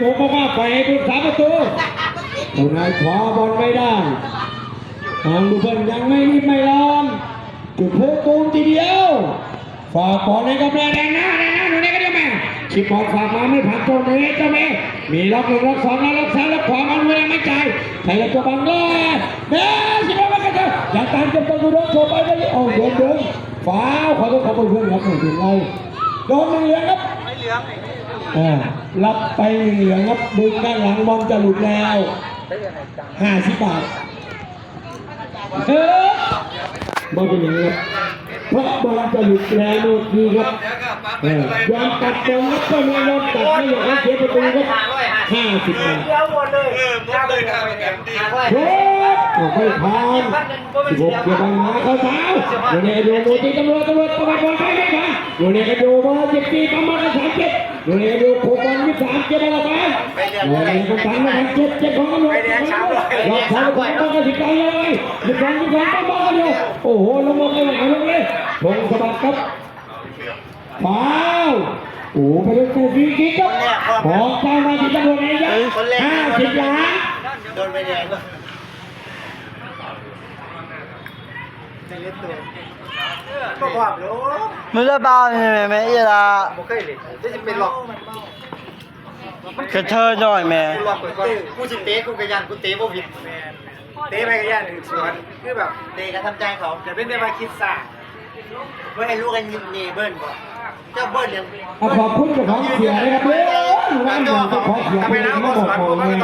ผมบอกว่าไปให้ผู้สาประตูผู้นายขวาบอลไม่ได้ทางลูกเบิ้ลยังไม่รีบไม่ร้อนจุดโพตูมทีเดียวฝากบอลในกำลังแดงหน้าหนูนี่ก็เดียวแม่ชิปบอลฝากมาไม่ผ่านตัวนี้เจ้าแม่มีล็อกหนึ่งล็อกสองล็อกสามล็อกขวามันไม่ได้ไม่ใจใส่ตัวบังเลยเด้ชิปบอลมากันเถอะอย่าตามจนต้องดูรถโชว์ไปได้โอ้โดนฟ้าขอโทษขอเพื่อนครับถึงเราโดนเหลืองครับไม่เหลืองรับไปเหลืองครับดึงด้านหลังบอลจะหลุดแล้ว50 บาทบอลเป็นอย่างนี้ครับเพราะบอลจะหลุดแล้วโน่นดีครับยอมตัดบอลแล้วก็ไม่ยอมตัดไม่อยากให้เสียประตูครับ50 บาทโอ้ไม่ผ่าน16เกียร์บอลมาเข้าเท้าโดนเอโดโมตีตำรวจบอลไปไม่ผ่านโดนเอโดบอล14ประมาณ37โดนเอโดโคบอล23เกียร์บอลไปโดนเอโดตั้งมา7ของตำรวจล็อกเท้าของบอลก็19เลยมีการต้องบอลกันอยู่โอ้โหลงมาเลยลงเลยลงสะบัดครับฟาวโอ้ไปดูกูฟีกิ๊กครับของเจ้าหน้าที่ตำรวจเอง50 ล้านโดนไปแดงก็ความรู้มึงจะบ้าใช่ไหมแม่อีล่ะบ่เคยเลยจะเป็นหลอกกระเทยหน่อยแม่กูหลอกกูสิเตะกูกระยันกูเตะบ่ผิดเตะไปกระยันสวนคือแบบเตะกระทำใจเขาจะเป็นได้มาคิดซ่าเมื่อให้ลูกกันยิงเนเบิ้ลบ่เจ้าเบิ้ลยังขอบคุณเจ้าของเสียนะครับเลยร้านเจ้าของเสียเป็นที่บอกผมเลย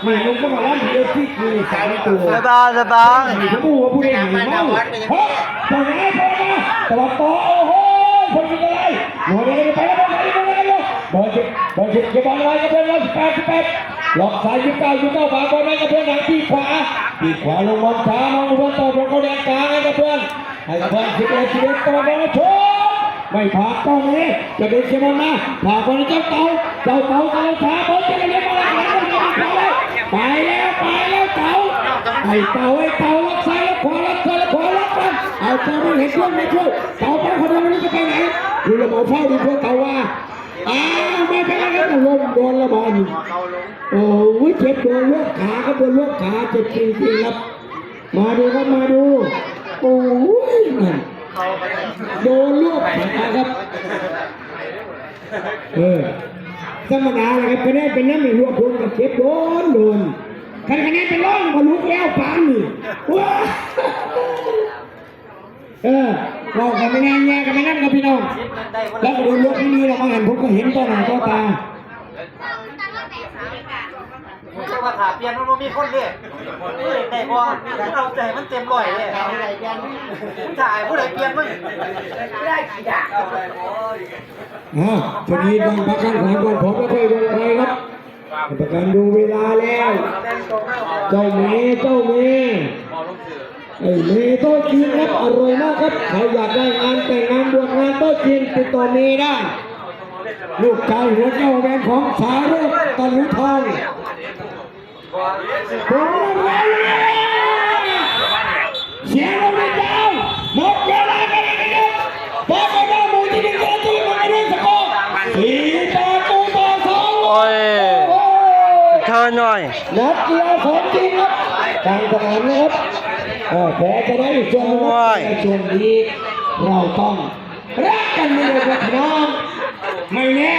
มีลุงก็มาร้านเดียวที่คือสายตัวสบายผมพูดว่าผู้เล่นหนีเมาเฮ้ยตรงนี้ตลอดต่อโอ้โหคนยิงอะไรหน่วยเลยไปแล้วไปแล้วบอลเจ็บจะบอลอะไรก็เป็น18หลอกสาย29บาทบอลนั้นก็เพื่อนหลังที่ขวาลงบอลช้ามองบอลต่อเขาแดงกลางให้กับเพื่อน11ตัวบอลชนไม่ผ่านตรงนี้จะเป็นเชมอนนะผ่านคนเจ้าเต่าช้าบอลจะเลี้ยงมาแล้วไปแล้วเต่ารักซ้ายรักขวารักกันเอาเต่าไม่เห็นช่วยเต่าไปคนเดียวไม่รู้จะไปไหนดูระบบเฝ้าดูเพื่อเต่าว่าไม่เป็นไรครับลงโดนระบอลโอ้ยเจ็บโดนลูกขาครับโดนลูกขาเจ็บจริงๆครับมาดูโอ้ยโดนลูกขาครับธรรมดาเลยครับคะแนนเป็นน้ำหนึ่งรวมพลกับเจ็บโดนคะแนนเป็นร้อยมาลุกแล้วปานนี่ว้าเรากับไม่แน่แย่กับไม่นั่งกับพี่น้องแล้วก็โดนลูกที่นี่เรามาหันผมก็เห็นตัวหน้าตัวตาใช่ว่าถาเปลี่ยนมันมีคนเรียกแต่พอเราใจมันเต็มร้อยเลยถ่ายผู้ใดเปลี่ยนมึงไม่ได้ขี้ด่าทีนี้ต้องประกันของก่อนผมไม่เคยลงไปครับประกันดูเวลาแล้วเจ้าเมย์โต๊ะจีนครับอร่อยมากครับใครอยากได้งานแต่งงานบวชงานโต๊ะจีนติดต่อเมย์ได้ลูกชายหัวเจ้าแหวนของสารุตะลุทองเสียงเราไม่เจ้าหมดเวลากันแล้วพอไปได้หมู่ที่1ที่มันไม่ได้สกอร์4-2โอ้ยเธอหน่อยนัดเดียวของจริงครับกลางสนามนะครับแพ้จะได้ส่วนนี้เราต้องรักกันไม่เลยครับน้องไม่แน่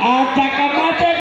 อาจจะกลับมาเจอ